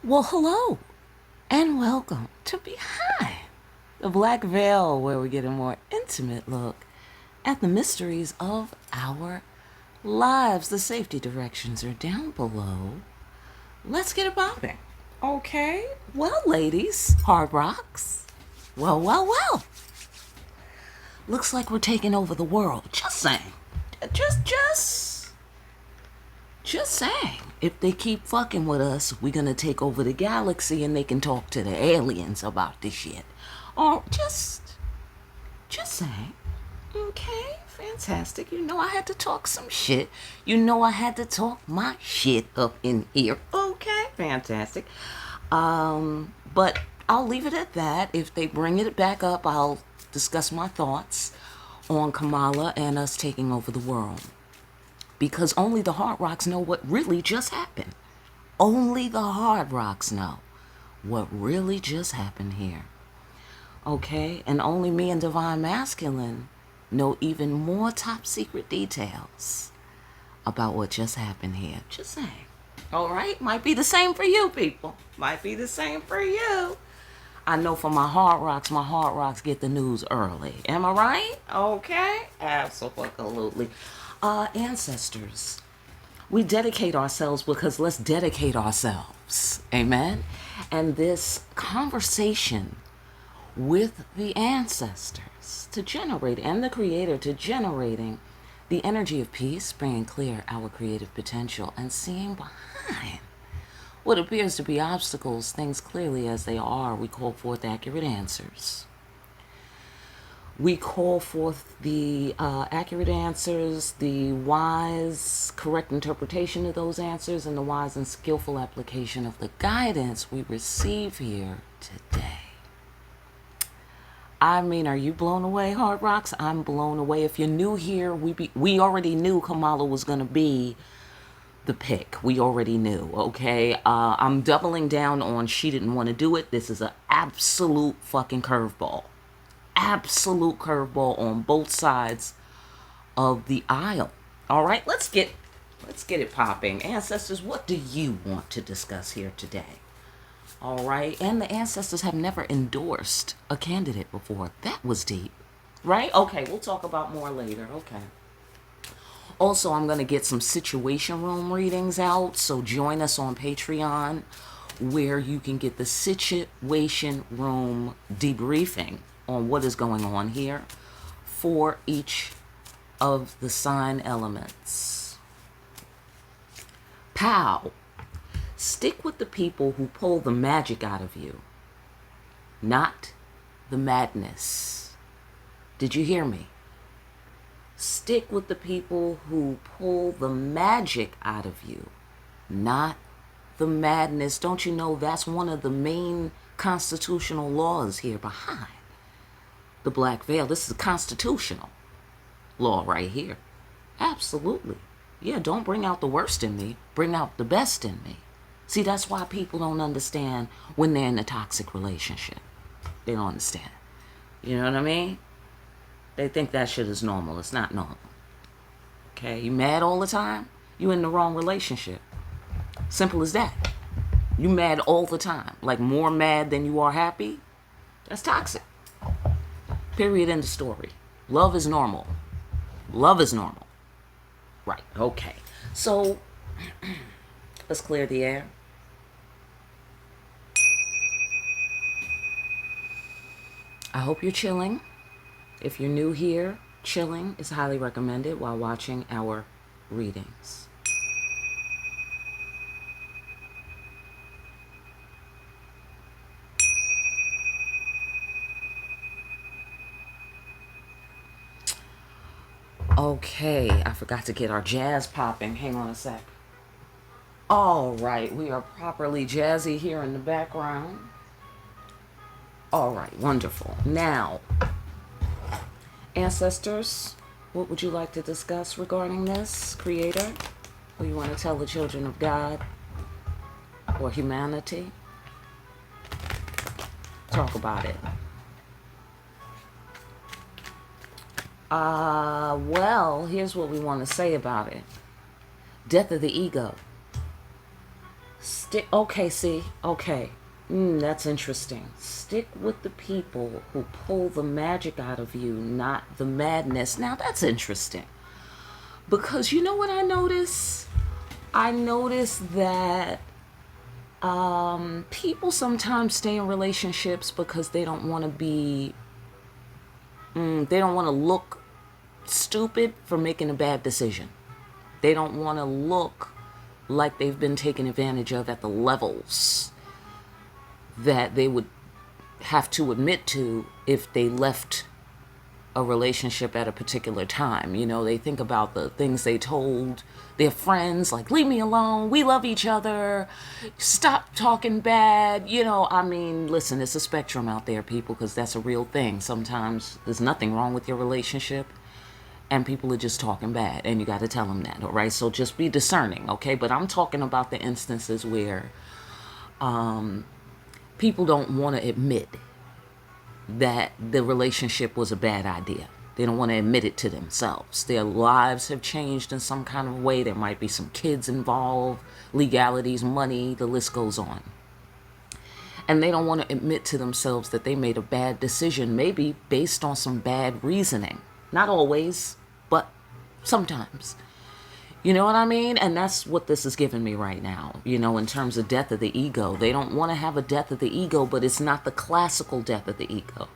Well, hello and welcome to Behind the Black Veil, where we get a more intimate look at the mysteries of our lives. The safety directions are down below. Let's get it popping. Okay. Well, ladies, hard rocks. Well. Looks like we're taking over the world. Just saying. Just saying. If they keep fucking with us, we're gonna take over the galaxy and they can talk to the aliens about this shit. Or just saying. Okay, fantastic. You know I had to talk some shit. You know I had to talk my shit up in here. Okay, fantastic. But I'll leave it at that. If they bring it back up, I'll discuss my thoughts on Kamala and us taking over the world. Because only the Hard Rocks know what really just happened. Only the Hard Rocks know what really just happened here. Okay? And only me and Divine Masculine know even more top secret details about what just happened here. Just saying. Alright? Might be the same for you people. Might be the same for you. I know for my Hard Rocks get the news early. Am I right? Okay? Absolutely. Ancestors, we dedicate ourselves because let's dedicate ourselves. Amen? And this conversation with the ancestors to generate, and the Creator to generating the energy of peace, bringing clear our creative potential, and seeing behind what appears to be obstacles, things clearly as they are. We call forth accurate answers. We call forth the accurate answers, the wise, correct interpretation of those answers, and the wise and skillful application of the guidance we receive here today. I mean, are you blown away, Hard Rocks? I'm blown away. If you're new here, we already knew Kamala was going to be the pick. We already knew, okay? I'm doubling down on she didn't want to do it. This is an absolute fucking curveball. Absolute curveball on both sides of the aisle. All right, let's get it popping. Ancestors, what do you want to discuss here today? All right, and the ancestors have never endorsed a candidate before. That was deep, right? Okay, we'll talk about more later. Okay. Also, I'm going to get some situation room readings out, so join us on Patreon where you can get the situation room debriefing on what is going on here for each of the sign elements. Pow! Stick with the people who pull the magic out of you, not the madness. Did you hear me? Stick with the people who pull the magic out of you, not the madness. Don't you know that's one of the main constitutional laws here behind the black veil? This is a constitutional law right here. Absolutely. Yeah, don't bring out the worst in me. Bring out the best in me. See, that's why people don't understand when they're in a toxic relationship. They don't understand. You know what I mean? They think that shit is normal. It's not normal. Okay, you mad all the time? You in the wrong relationship. Simple as that. You mad all the time. Like more mad than you are happy? That's toxic. Period, end of story. Love is normal. Love is normal. Right, okay. So, let's clear the air. I hope you're chilling. If you're new here, chilling is highly recommended while watching our readings. Okay, I forgot to get our jazz popping. Hang on a sec. All right, we are properly jazzy here in the background. All right, wonderful. Now, ancestors, what would you like to discuss regarding this, Creator? Or you want to tell the children of God or humanity? Talk about it. Well, here's what we want to say about it. Death of the ego. Okay, see, okay. That's interesting. Stick with the people who pull the magic out of you, not the madness. Now that's interesting. Because you know what I notice? I notice that people sometimes stay in relationships because they don't want to be, they don't want to look stupid for making a bad decision. They don't want to look like they've been taken advantage of at the levels that they would have to admit to if they left a relationship at a particular time. You know, they think about the things they told their friends, like, leave me alone, we love each other, stop talking bad. You know, I mean, listen, it's a spectrum out there, people, because that's a real thing. Sometimes there's nothing wrong with your relationship and people are just talking bad, and you got to tell them that, all right? So just be discerning, okay? But I'm talking about the instances where people don't want to admit that the relationship was a bad idea. They don't want to admit it to themselves. Their lives have changed in some kind of way. There might be some kids involved, legalities, money, the list goes on. And they don't want to admit to themselves that they made a bad decision, maybe based on some bad reasoning. Not always, but sometimes. You know what I mean? And that's what this is giving me right now, you know, in terms of death of the ego. They don't want to have a death of the ego, but it's not the classical death of the ego.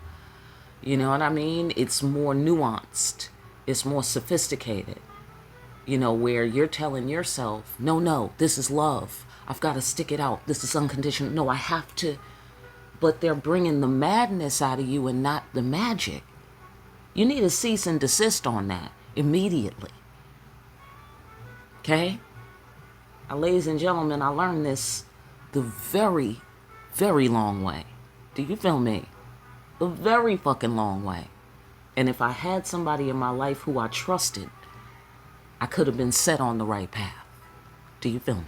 You know what I mean? It's more nuanced. It's more sophisticated. You know, where you're telling yourself, no, this is love. I've got to stick it out. This is unconditional. No, I have to. But they're bringing the madness out of you and not the magic. You need to cease and desist on that immediately. Okay? Now, ladies and gentlemen, I learned this the very, very long way. Do you feel me? The very fucking long way. And if I had somebody in my life who I trusted, I could have been set on the right path. Do you feel me?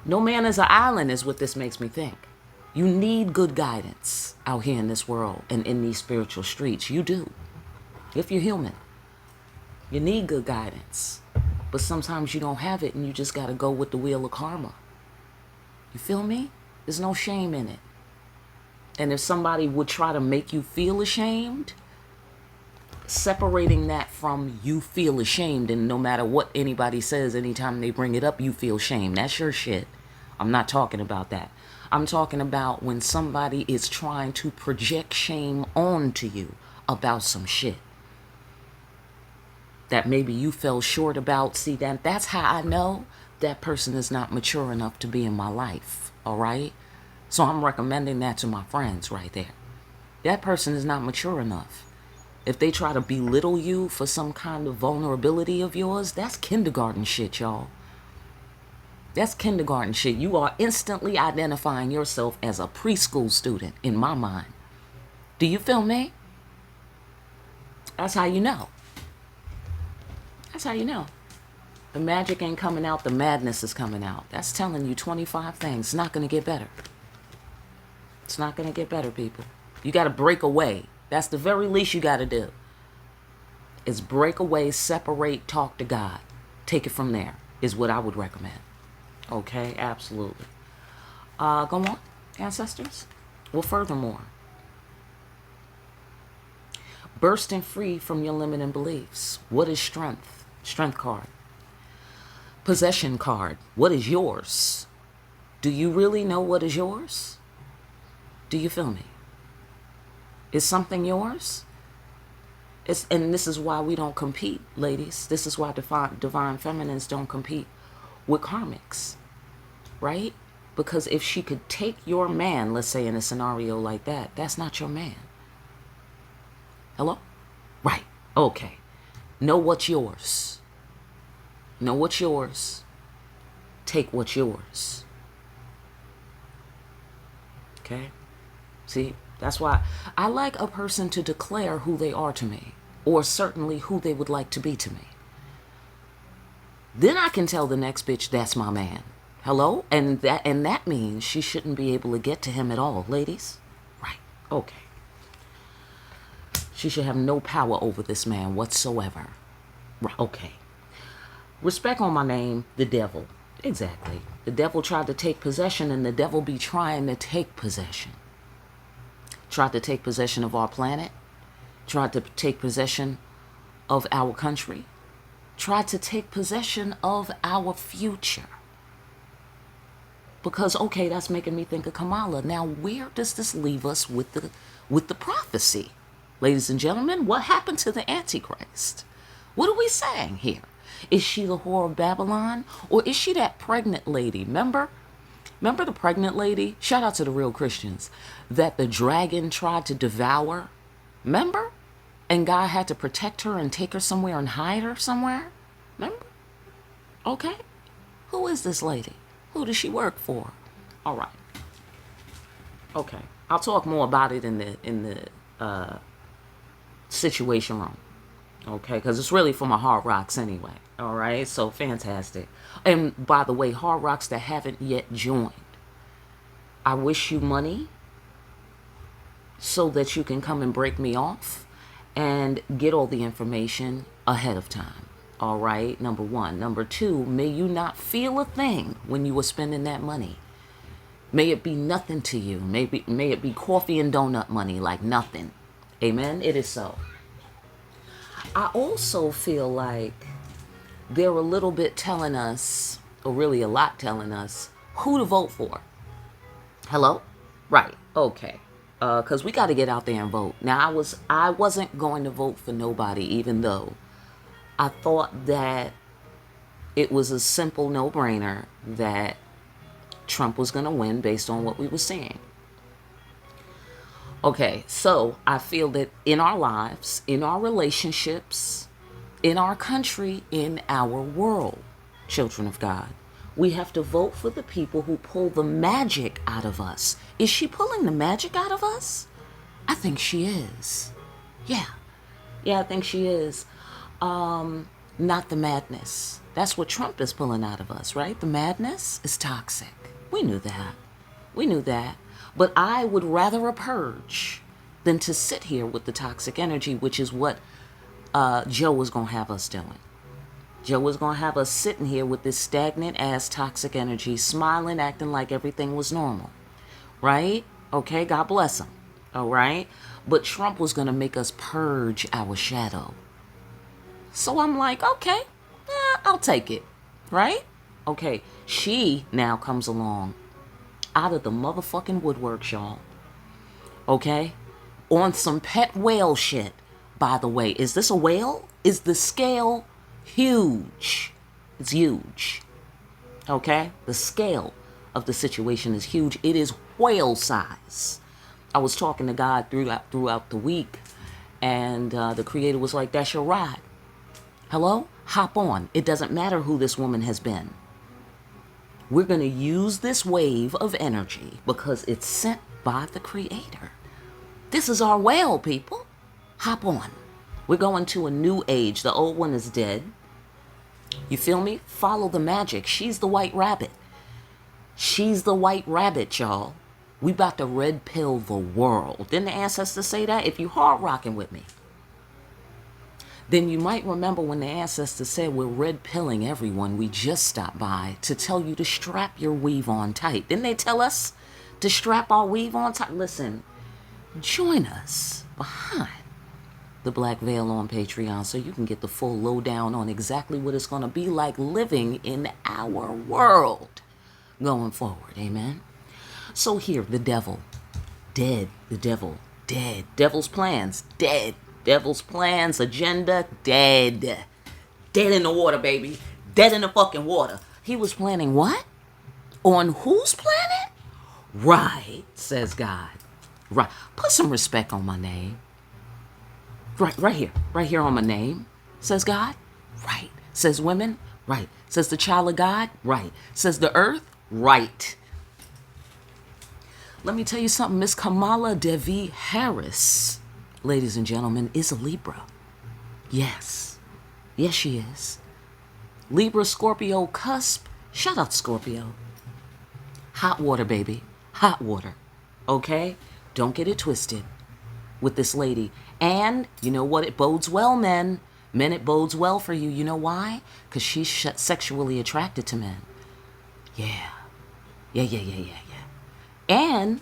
No man is an island is what this makes me think. You need good guidance out here in this world and in these spiritual streets. You do. If you're human. You need good guidance. But sometimes you don't have it and you just got to go with the wheel of karma. You feel me? There's no shame in it. And if somebody would try to make you feel ashamed, separating that from you feel ashamed, and no matter what anybody says, anytime they bring it up, you feel shame. That's your shit. I'm not talking about that. I'm talking about when somebody is trying to project shame onto you about some shit that maybe you fell short about. See, that's how I know that person is not mature enough to be in my life, all right? So I'm recommending that to my friends right there. That person is not mature enough. If they try to belittle you for some kind of vulnerability of yours, that's kindergarten shit, y'all. That's kindergarten shit. You are instantly identifying yourself as a preschool student in my mind. Do you feel me? That's how you know. That's how you know. The magic ain't coming out, the madness is coming out. That's telling you 25 things. It's not going to get better. It's not going to get better, people. You got to break away. That's the very least you got to do. Is break away, separate, talk to God. Take it from there is what I would recommend. Okay, absolutely. Go on, ancestors. Well, furthermore, bursting free from your limiting beliefs. What is strength? Strength card. Possession card. What is yours? Do you really know what is yours? Do you feel me? Is something yours? And this is why we don't compete, ladies. This is why divine feminines don't compete with karmics, right? Because if she could take your man, let's say in a scenario like that, that's not your man. Hello? Right. Okay. Know what's yours. Know what's yours. Take what's yours. Okay? See, that's why I like a person to declare who they are to me, or certainly who they would like to be to me. Then I can tell the next bitch that's my man. Hello? And that means she shouldn't be able to get to him at all, ladies. Right. Okay. She should have no power over this man whatsoever. Right. Okay. Respect on my name, the devil. Exactly. The devil tried to take possession, and the devil be trying to take possession. Tried to take possession of our planet. Tried to take possession of our country. Tried to take possession of our future. Because, okay, that's making me think of Kamala. Now, where does this leave us with the prophecy? Ladies and gentlemen, what happened to the Antichrist? What are we saying here? Is she the whore of Babylon? Or is she that pregnant lady? Remember the pregnant lady? Shout out to the real Christians. That the dragon tried to devour. Remember? And God had to protect her and take her somewhere and hide her somewhere. Remember? Okay. Who is this lady? Who does she work for? All right. Okay. I'll talk more about it in the situation room. Okay, because it's really for my hard rocks anyway. All right, so fantastic. And by the way, hard rocks that haven't yet joined, I wish you money so that you can come and break me off and get all the information ahead of time. All right, number one. Number two, may you not feel a thing when you were spending that money. May it be nothing to you. May it be coffee and donut money, like nothing. Amen. It is so. I also feel like they're a little bit telling us, or really a lot telling us, who to vote for. Hello? Right. Okay. Because we got to get out there and vote. Now, I wasn't going to vote for nobody, even though I thought that it was a simple no-brainer that Trump was going to win based on what we were seeing. Okay, so I feel that in our lives, in our relationships, in our country, in our world, children of God, we have to vote for the people who pull the magic out of us. Is she pulling the magic out of us? I think she is. Yeah, I think she is. Not the madness. That's what Trump is pulling out of us, right? The madness is toxic. We knew that. But I would rather a purge than to sit here with the toxic energy, which is what Joe was going to have us doing. Joe was going to have us sitting here with this stagnant ass toxic energy, smiling, acting like everything was normal. Right? Okay, God bless him. All right? But Trump was going to make us purge our shadow. So I'm like, okay, I'll take it. Right? Okay, she now comes along out of the motherfucking woodwork, y'all. Okay? On some pet whale shit, by the way. Is this a whale? Is the scale huge? It's huge. Okay? The scale of the situation is huge. It is whale size. I was talking to God throughout the week, and the Creator was like, that's your ride. Hello? Hop on. It doesn't matter who this woman has been. We're going to use this wave of energy because it's sent by the Creator. This is our whale, people. Hop on. We're going to a new age. The old one is dead. You feel me? Follow the magic. She's the white rabbit. She's the white rabbit, y'all. We about to red pill the world. Didn't the ancestors say that? If you hard rocking with me, then you might remember when the ancestors said we're red pilling everyone. We just stopped by to tell you to strap your weave on tight. Didn't they tell us to strap our weave on tight? Listen, join us behind the black veil on Patreon so you can get the full lowdown on exactly what it's going to be like living in our world going forward. Amen. So here, the devil, dead. The devil, dead. Devil's plans, dead. Devil's plans, agenda, dead. Dead in the water, baby. Dead in the fucking water. He was planning what? On whose planet? Right, says God. Right. Put some respect on my name. Right here on my name, says God. Right. Says women. Right. Says the child of God. Right. Says the earth. Right. Let me tell you something. Miss Kamala Devi Harris, ladies and gentlemen, is a Libra. Yes, she is. Libra, Scorpio, cusp. Shout out Scorpio. Hot water, baby. Hot water. Okay? Don't get it twisted with this lady. And you know what? It bodes well, men. Men, it bodes well for you. You know why? Because she's sexually attracted to men. Yeah. Yeah. And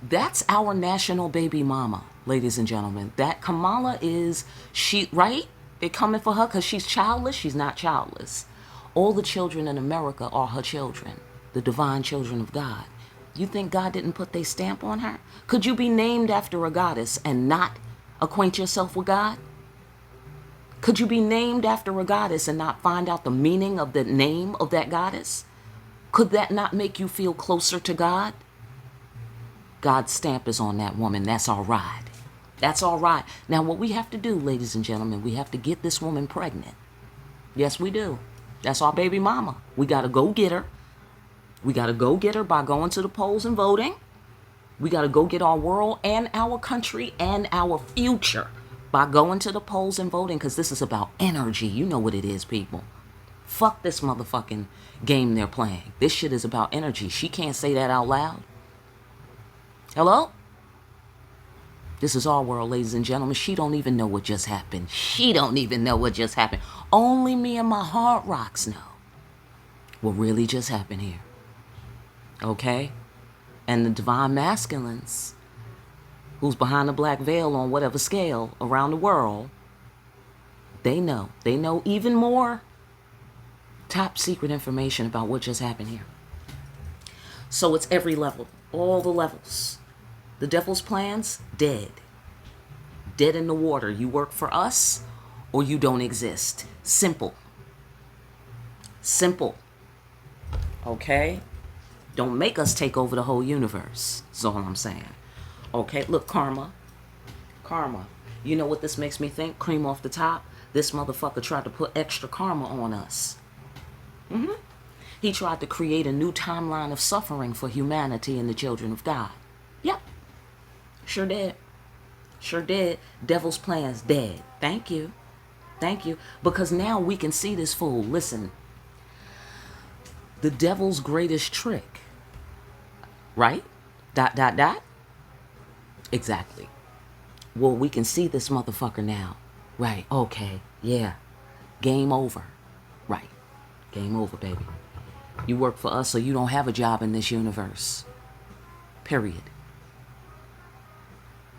that's our national baby mama, ladies and gentlemen. That Kamala is, right? They're coming for her because she's childless. She's not childless. All the children in America are her children, the divine children of God. You think God didn't put their stamp on her? Could you be named after a goddess and not acquaint yourself with God? Could you be named after a goddess and not find out the meaning of the name of that goddess? Could that not make you feel closer to God? God's stamp is on that woman. That's all right. That's all right. Now, what we have to do, ladies and gentlemen, we have to get this woman pregnant. Yes, we do. That's our baby mama. We got to go get her. We got to go get her by going to the polls and voting. We got to go get our world and our country and our future by going to the polls and voting, because this is about energy. You know what it is, people. Fuck this motherfucking game they're playing. This shit is about energy. She can't say that out loud. Hello? This is our world, ladies and gentlemen. She don't even know what just happened. She don't even know what just happened. Only me and my hard rocks know what really just happened here. Okay? And the divine masculines, who's behind the black veil on whatever scale around the world, they know. They know even more top secret information about what just happened here. So it's every level, all the levels. The devil's plans, dead. Dead in the water. You work for us or you don't exist. Simple. Simple. Okay? Don't make us take over the whole universe. That's all I'm saying. Okay, look, karma. Karma. You know what this makes me think? Cream off the top. This motherfucker tried to put extra karma on us. He tried to create a new timeline of suffering for humanity and the children of God. Yep. Sure did. Sure did. Devil's plans dead. Thank you. Thank you. Because now we can see this fool. Listen. The devil's greatest trick. Right? ... Exactly. Well, we can see this motherfucker now. Right. Okay. Yeah. Game over. Right. Game over, baby. You work for us, so you don't have a job in this universe. Period.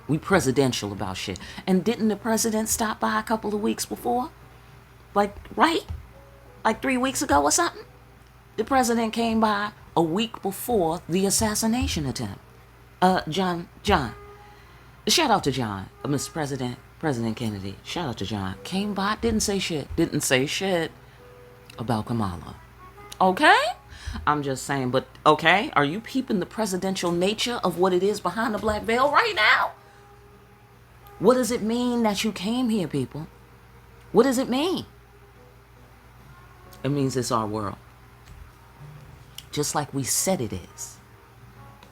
We presidential about shit. And didn't the president stop by a couple of weeks before? Like, right? Like 3 weeks ago or something? The president came by a week before the assassination attempt. John. Shout out to John, Mr. President, President Kennedy. Shout out to John. Came by, didn't say shit about Kamala. Okay? I'm just saying, but okay? Are you peeping the presidential nature of what it is behind the black veil right now? What does it mean that you came here, people? What does it mean? It means it's our world. Just like we said it is.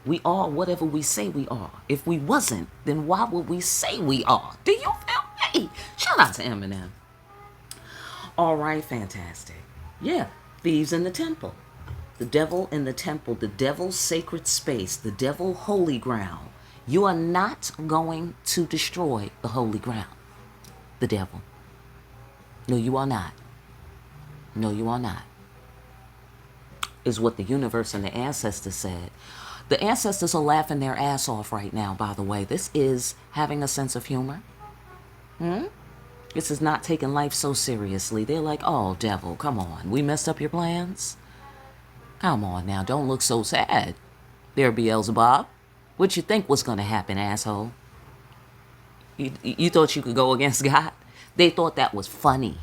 We are whatever we say we are. If we wasn't, then why would we say we are? Do you feel me? Shout out to Eminem. All right, fantastic. Yeah, thieves in the temple. The devil in the temple, the devil's sacred space, the devil holy ground. You are not going to destroy the holy ground. The devil. No, you are not. No, you are not. Is what the universe and the ancestors said. The ancestors are laughing their ass off right now, by the way. This is having a sense of humor. This is not taking life so seriously. They're like, oh, devil, come on. We messed up your plans? Come on now, don't look so sad. There, Beelzebub. What you think was going to happen, asshole? You thought you could go against God? They thought that was funny.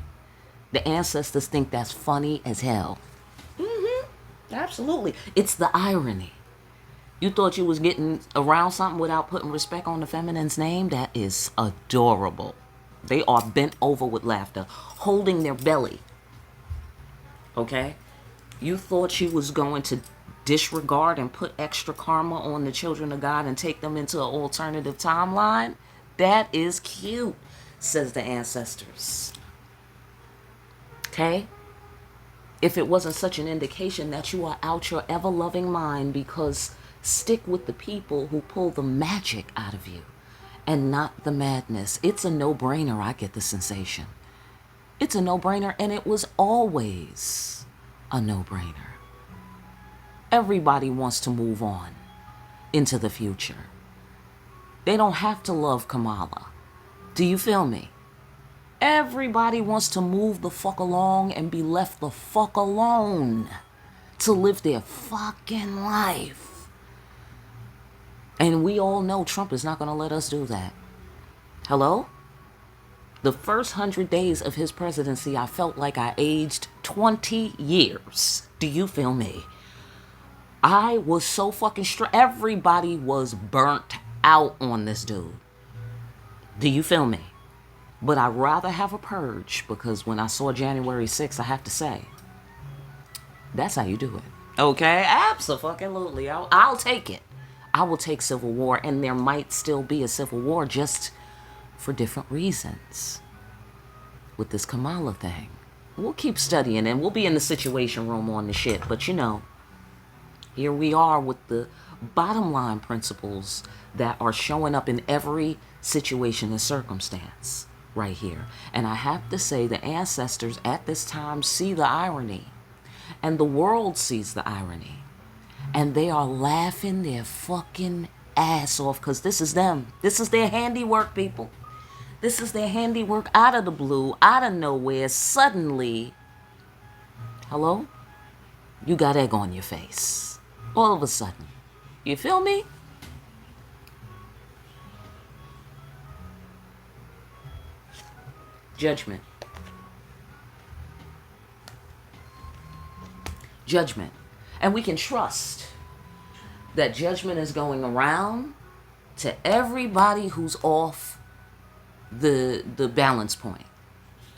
The ancestors think that's funny as hell. Absolutely. It's the irony. You thought you was getting around something without putting respect on the feminine's name? That is adorable. They are bent over with laughter, holding their belly. Okay? You thought you was going to disregard and put extra karma on the children of God and take them into an alternative timeline? That is cute, says the ancestors. Okay? If it wasn't such an indication that you are out your ever-loving mind, because stick with the people who pull the magic out of you and not the madness. It's a no-brainer, I get the sensation. It's a no-brainer, and it was always a no-brainer. Everybody wants to move on into the future. They don't have to love Kamala. Do you feel me? Everybody wants to move the fuck along and be left the fuck alone to live their fucking life. And we all know Trump is not going to let us do that. Hello? The first 100 days of his presidency, I felt like I aged 20 years. Do you feel me? I was so fucking everybody was burnt out on this dude. Do you feel me? But I'd rather have a purge, because when I saw January 6th, I have to say, that's how you do it. Okay? Absolutely. I'll take it. I will take civil war, and there might still be a civil war, just for different reasons. With this Kamala thing. We'll keep studying, and we'll be in the situation room on the shit. But you know, here we are with the bottom line principles that are showing up in every situation and circumstance right here. And I have to say, the ancestors at this time see the irony, and the world sees the irony, and they are laughing their fucking ass off, because this is them. This is their handiwork, people. This is their handiwork. Out of the blue, out of nowhere, suddenly, hello, you got egg on your face all of a sudden. You feel me? Judgment. Judgment. And we can trust that judgment is going around to everybody who's off the balance point.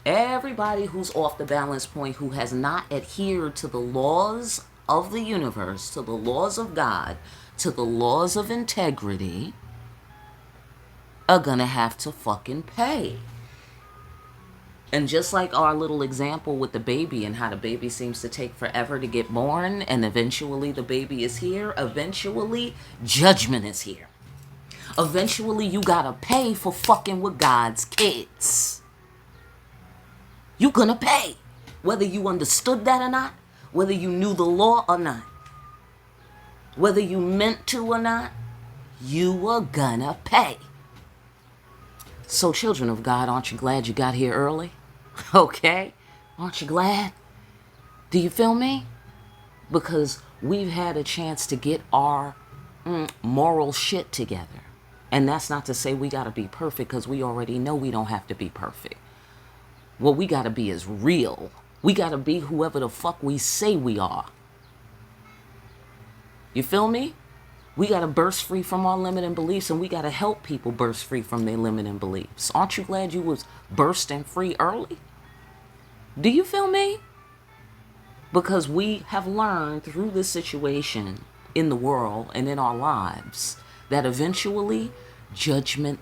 Everybody who's off the balance point, who has not adhered to the laws of the universe, to the laws of God, to the laws of integrity, are gonna have to fucking pay. And just like our little example with the baby, and how the baby seems to take forever to get born, and eventually the baby is here, eventually judgment is here. Eventually you gotta pay for fucking with God's kids. You gonna pay, whether you understood that or not, whether you knew the law or not, whether you meant to or not, you are gonna pay. So children of God, aren't you glad you got here early? Okay? Aren't you glad? Do you feel me? Because we've had a chance to get our moral shit together. And that's not to say we got to be perfect, because we already know we don't have to be perfect. What we got to be is real. We got to be whoever the fuck we say we are. You feel me? We got to burst free from our limiting beliefs, and we got to help people burst free from their limiting beliefs. Aren't you glad you was bursting free early? Do you feel me? Because we have learned through this situation in the world and in our lives that eventually judgment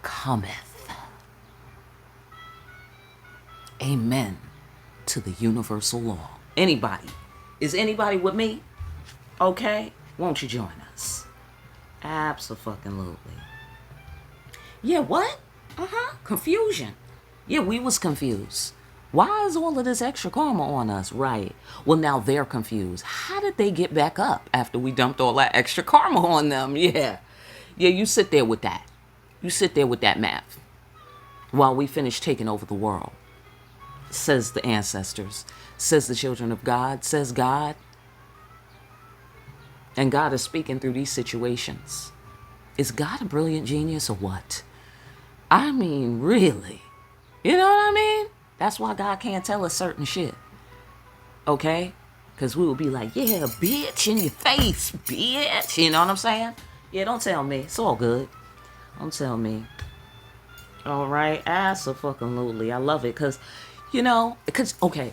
cometh. Amen to the universal law. Anybody? Is anybody with me? Okay? Won't you join us? Absolutely. Yeah, what? Confusion. Yeah, we was confused. Why is all of this extra karma on us? Right. Well, now they're confused. How did they get back up after we dumped all that extra karma on them? Yeah. Yeah, you sit there with that. You sit there with that math while we finish taking over the world. Says the ancestors. Says the children of God. Says God. And God is speaking through these situations. Is God a brilliant genius or what? I mean, really? You know what I mean? That's why God can't tell us certain shit. Okay? Because we will be like, yeah, bitch, in your face, bitch. You know what I'm saying? Yeah, don't tell me. It's all good. Don't tell me. All right? Absolutely. I love it. Because, you know, okay.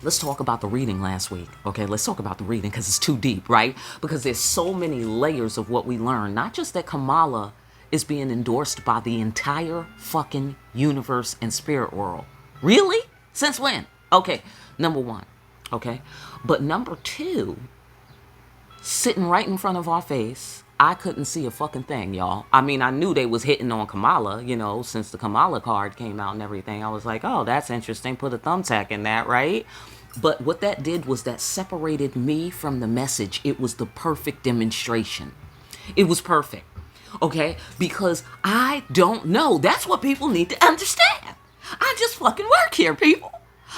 Let's talk about the reading last week. Okay, let's talk about the reading, because it's too deep, right? Because there's so many layers of what we learn. Not just that Kamala is being endorsed by the entire fucking universe and spirit world. Really? Since when? Okay, number one. Okay, but number two, sitting right in front of our face, I couldn't see a fucking thing, y'all. I mean, I knew they was hitting on Kamala, you know, since the Kamala card came out and everything. I was like, oh, that's interesting. Put a thumbtack in that, right? But what that did was that separated me from the message. It was the perfect demonstration. It was perfect. Okay? Because I don't know. That's what people need to understand. I just fucking work here, people.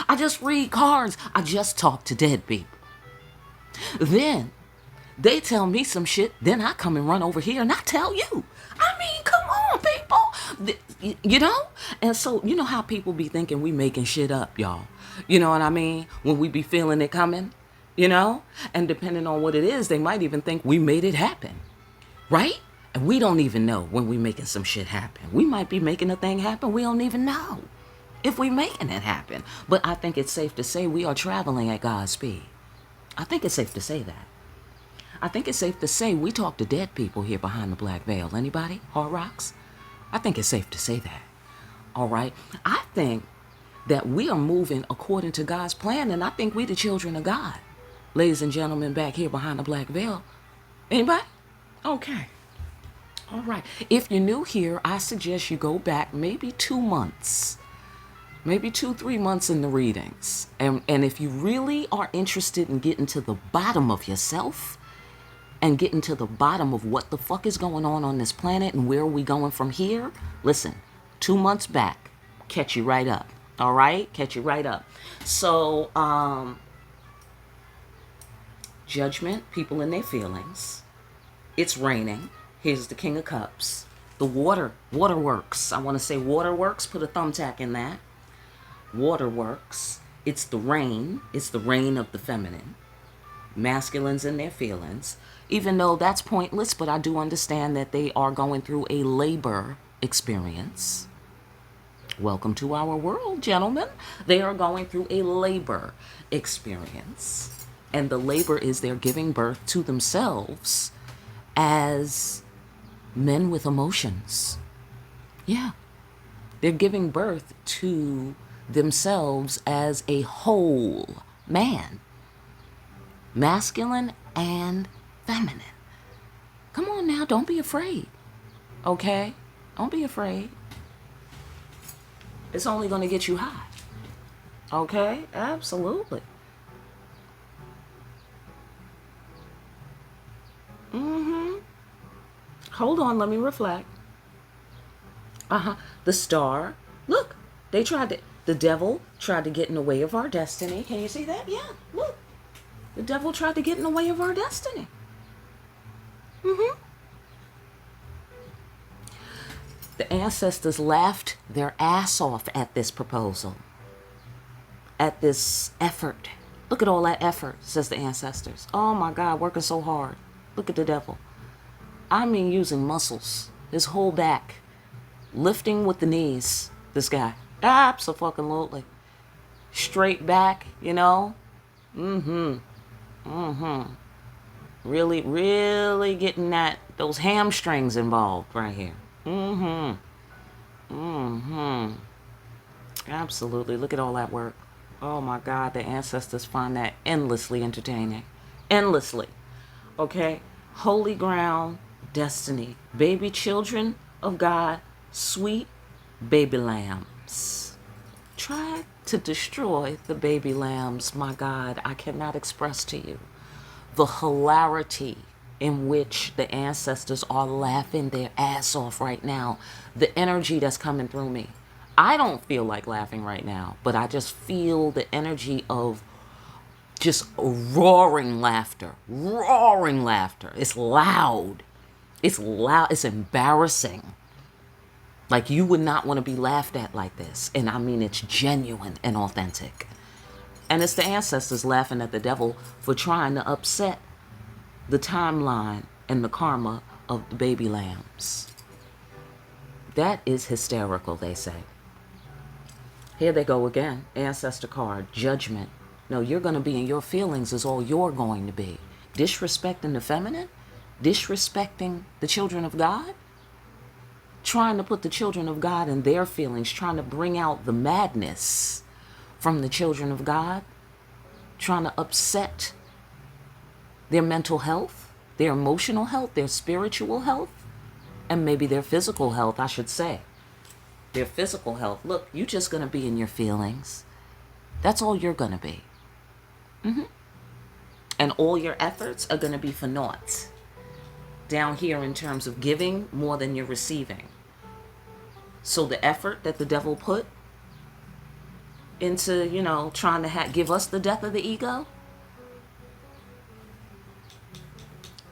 I just read cards. I just talk to dead people. Then they tell me some shit. Then I come and run over here and I tell you. I mean, come on, people. You know? And so, you know how people be thinking we making shit up, y'all. You know what I mean? When we be feeling it coming, you know? And depending on what it is, they might even think we made it happen. Right? And we don't even know when we making some shit happen. We might be making a thing happen. We don't even know if we making it happen. But I think it's safe to say we are traveling at God's speed. I think it's safe to say that. I think it's safe to say we talk to dead people here behind the black veil. Anybody? Hard Rocks? I think it's safe to say that. All right? I think that we are moving according to God's plan, and I think we the children of God. Ladies and gentlemen, back here behind the black veil. Anybody? Okay. All right. If you're new here, I suggest you go back maybe 2 months. Maybe 2-3 months in the readings. And if you really are interested in getting to the bottom of yourself and getting to the bottom of what the fuck is going on this planet and where are we going from here, listen, 2 months back, catch you right up. All right? Catch you right up. So, judgment, people in their feelings. It's raining. Here's the King of Cups. The waterworks. I want to say waterworks. Put a thumbtack in that. Waterworks. It's the rain. It's the rain of the feminine. Masculines in their feelings. Even though that's pointless, but I do understand that they are going through a labor experience. Welcome to our world, gentlemen. They are going through a labor experience. And the labor is they're giving birth to themselves as men with emotions. Yeah. They're giving birth to themselves as a whole man. Masculine and feminine. Come on now, don't be afraid. Okay? Don't be afraid. It's only going to get you high. Okay? Absolutely. Hold on, let me reflect. The star. Look, the devil tried to get in the way of our destiny. Can you see that? Yeah, look. The devil tried to get in the way of our destiny. The ancestors laughed their ass off at this proposal, at this effort. Look at all that effort, says the ancestors. Oh my God, working so hard. Look at the devil. I mean, using muscles, his whole back, lifting with the knees, this guy. Abso-fucking-lutely. Straight back, you know? Really, really getting those hamstrings involved right here. Absolutely. Look at all that work. Oh my God, the ancestors find that endlessly entertaining. Endlessly. Okay? Holy ground, destiny. Baby children of God, sweet baby lambs. Try to destroy the baby lambs. My God, I cannot express to you the hilarity in which the ancestors are laughing their ass off right now. The energy that's coming through me. I don't feel like laughing right now, but I just feel the energy of just roaring laughter. Roaring laughter. It's loud. It's loud. It's embarrassing. Like you would not want to be laughed at like this. And I mean, it's genuine and authentic. And it's the ancestors laughing at the devil for trying to upset the timeline and the karma of the baby lambs. That is hysterical, they say. Here they go again. Ancestor card, judgment. No, you're going to be in your feelings is all you're going to be. Disrespecting the feminine? Disrespecting the children of God? Trying to put the children of God in their feelings, trying to bring out the madness from the children of God, trying to upset their mental health, their emotional health, their spiritual health, and maybe their physical health, I should say. Their physical health. Look, you're just going to be in your feelings. That's all you're going to be. And all your efforts are going to be for naught down here in terms of giving more than you're receiving. So the effort that the devil put into, trying to give us the death of the ego,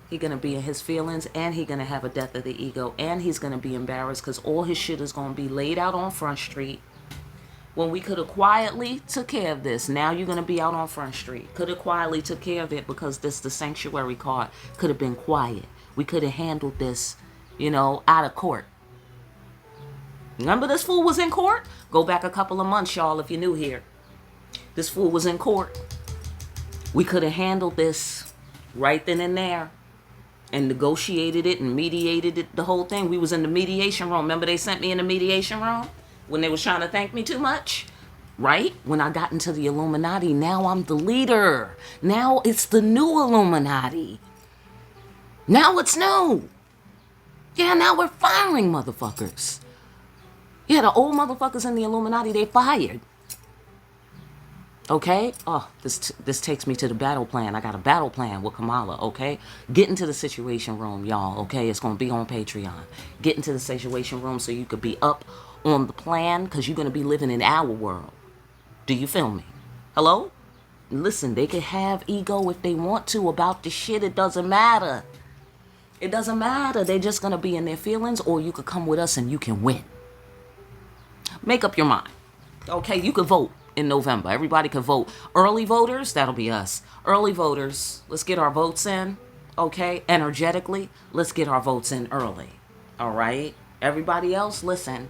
he's going to be in his feelings, and he's going to have a death of the ego, and he's going to be embarrassed because all his shit is going to be laid out on Front Street. When we could have quietly took care of this, now you're going to be out on Front Street. Could have quietly took care of it because this, the sanctuary card, could have been quiet. We could have handled this, out of court. Remember this fool was in court? Go back a couple of months, y'all, if you're new here. This fool was in court. We could have handled this right then and there and negotiated it and mediated it, the whole thing. We was in the mediation room. Remember they sent me in the mediation room? When they was trying to thank me too much, right? When I got into the Illuminati, now I'm the leader. Now it's the new Illuminati. Now it's new. Yeah, now we're firing motherfuckers. Yeah, the old motherfuckers in the Illuminati, they fired. Okay? Oh, this takes me to the battle plan. I got a battle plan with Kamala, okay? Get into the situation room, y'all, okay? It's going to be on Patreon. Get into the situation room so you could be up on the plan, because you're going to be living in our world. Do you feel me? Hello? Listen, they can have ego if they want to about the shit. It doesn't matter. It doesn't matter. They're just going to be in their feelings, or you could come with us and you can win. Make up your mind. Okay, you could vote in November. Everybody could vote. Early voters, that'll be us. Early voters, let's get our votes in. Okay, energetically, let's get our votes in early. All right? Everybody else, listen.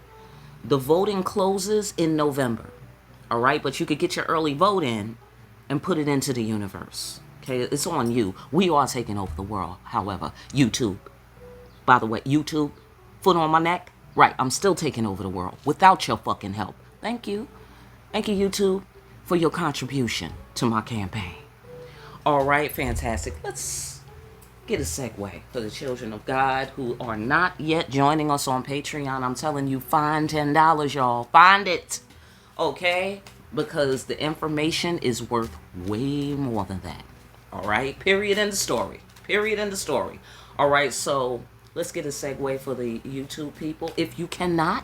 The voting closes in November, all right? But you could get your early vote in and put it into the universe, okay? It's on you. We are taking over the world, however. YouTube. By the way, YouTube, foot on my neck. Right, I'm still taking over the world without your fucking help. Thank you. Thank you, YouTube, for your contribution to my campaign. All right, fantastic. Let's get a segue for the children of God who are not yet joining us on Patreon. I'm telling you, find $10, y'all. Find it. Okay? Because the information is worth way more than that. All right? Period in the story. Period in the story. All right, so let's get a segue for the YouTube people. If you cannot,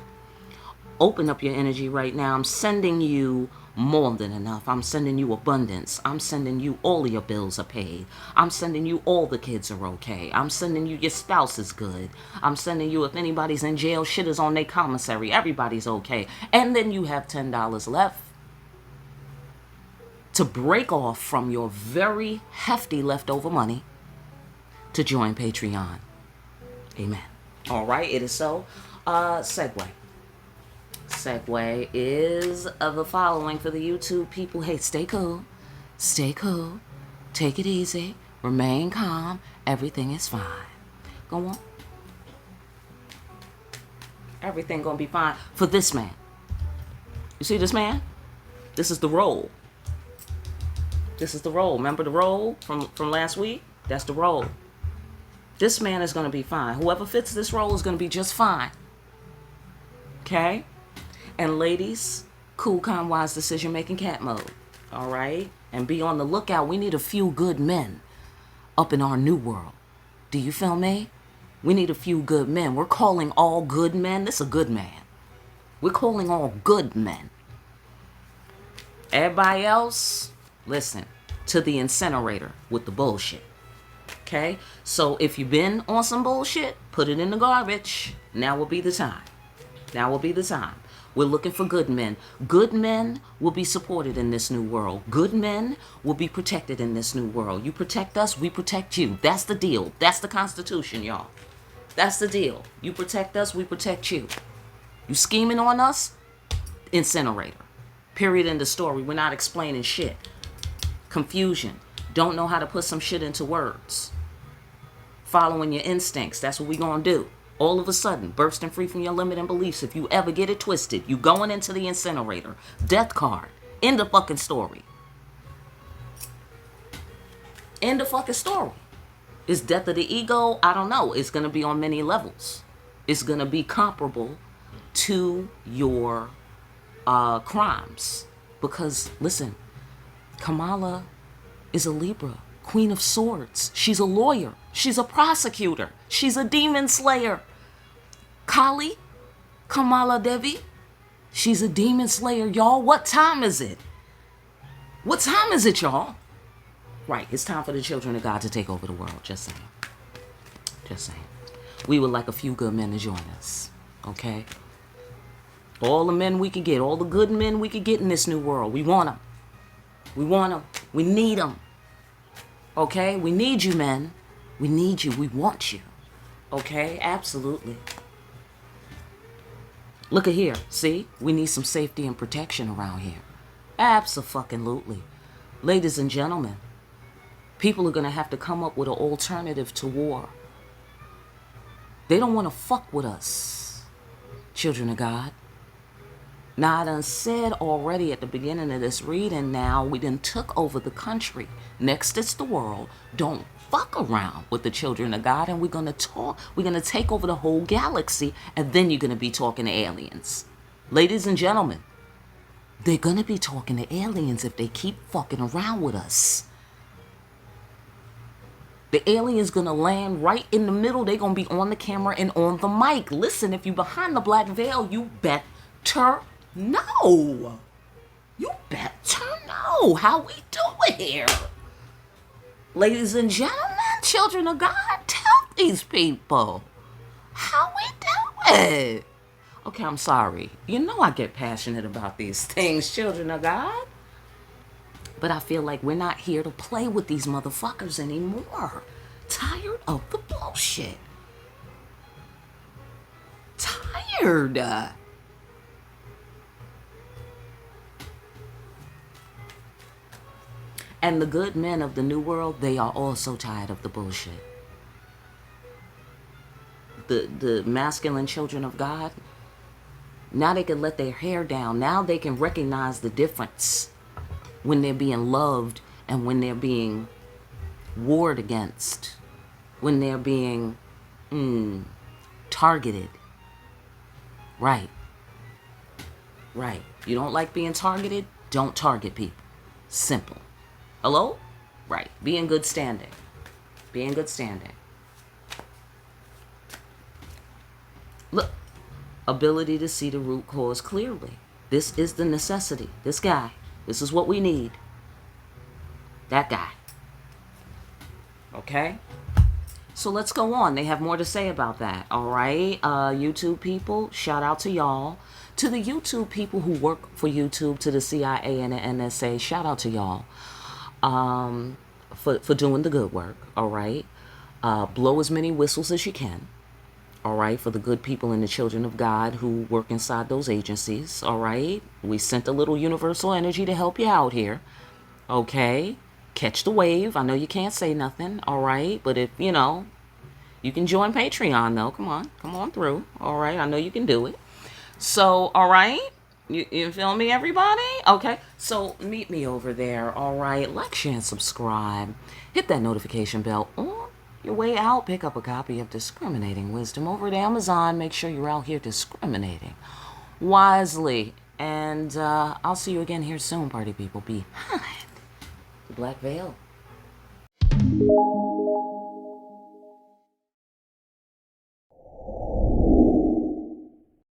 open up your energy right now. I'm sending you more than enough. I'm sending you abundance. I'm sending you all of your bills are paid. I'm sending you all the kids are okay. I'm sending you your spouse is good. I'm sending you if anybody's in jail, shit is on their commissary. Everybody's okay. And then you have $10 left to break off from your very hefty leftover money to join Patreon. Amen. All right, it is so. Segue is the following for the YouTube people. Hey, stay cool. Stay cool. Take it easy. Remain calm. Everything is fine. Go on. Everything gonna be fine for this man. You see this man? This is the role. This is the role. Remember the role from last week? That's the role. This man is gonna be fine. Whoever fits this role is gonna be just fine. Okay? And ladies, cool, calm, wise, decision-making cat mode. All right? And be on the lookout. We need a few good men up in our new world. Do you feel me? We need a few good men. We're calling all good men. This is a good man. We're calling all good men. Everybody else, listen, to the incinerator with the bullshit. Okay? So if you've been on some bullshit, put it in the garbage. Now will be the time. Now will be the time. We're looking for good men. Good men will be supported in this new world. Good men will be protected in this new world. You protect us, we protect you. That's the deal. That's the Constitution, y'all. That's the deal. You protect us, we protect you. You scheming on us? Incinerator. Period in the story. We're not explaining shit. Confusion. Don't know how to put some shit into words. Following your instincts. That's what we gonna do. All of a sudden, bursting free from your limiting beliefs. If you ever get it twisted, you going into the incinerator. Death card. End the fucking story. End the fucking story. Is death of the ego? I don't know. It's going to be on many levels. It's going to be comparable to your crimes. Because, listen, Kamala is a Libra, Queen of Swords. She's a lawyer. She's a prosecutor. She's a demon slayer. Kali, Kamala Devi, she's a demon slayer, y'all. What time is it? What time is it, y'all? Right, it's time for the children of God to take over the world. Just saying. Just saying. We would like a few good men to join us. Okay? All the men we can get, all the good men we could get in this new world. We want them. We want them. We need them. Okay? We need you, men. We need you. We want you. Okay? Absolutely. Look at here. See? We need some safety and protection around here. Abso-fucking-lutely. Ladies and gentlemen, people are going to have to come up with an alternative to war. They don't want to fuck with us, children of God. Now, I done said already at the beginning of this reading, now we done took over the country. Next, it's the world. Don't fuck around with the children of God, and we're going to talk. We're going to take over the whole galaxy, and then you're going to be talking to aliens. Ladies and gentlemen, they're going to be talking to aliens if they keep fucking around with us. The alien's going to land right in the middle. They're going to be on the camera and on the mic. Listen, if you're behind the black veil, you better know. You better know how we do it here. Ladies and gentlemen, children of God, tell these people how we do it. Okay, I'm sorry. You know I get passionate about these things, children of God. But I feel like we're not here to play with these motherfuckers anymore. Tired of the bullshit. Tired. And the good men of the new world, they are also tired of the bullshit. The masculine children of God, now they can let their hair down. Now they can recognize the difference when they're being loved and when they're being warred against, when they're being targeted. Right. Right. You don't like being targeted? Don't target people. Simple. Hello? Right. Be in good standing. Be in good standing. Look. Ability to see the root cause clearly. This is the necessity. This guy. This is what we need. That guy. Okay? So let's go on. They have more to say about that. All right? YouTube people, shout out to y'all. To the YouTube people who work for YouTube, to the CIA and the NSA, shout out to y'all for doing the good work. All right? Blow as many whistles as you can. All right, for the good people and the children of God who work inside those agencies. All right, we sent a little universal energy to help you out here. Okay, catch the wave. I know you can't say nothing. All right, but if you know, you can join Patreon though. Come on through. All right, I know you can do it. So, all right, you feel me, everybody? Okay, so meet me over there. All right, like, share, and subscribe. Hit that notification bell. Your way out, pick up a copy of Discriminating Wisdom over at Amazon. Make sure you're out here discriminating wisely. And I'll see you again here soon, party people. Behind the black veil.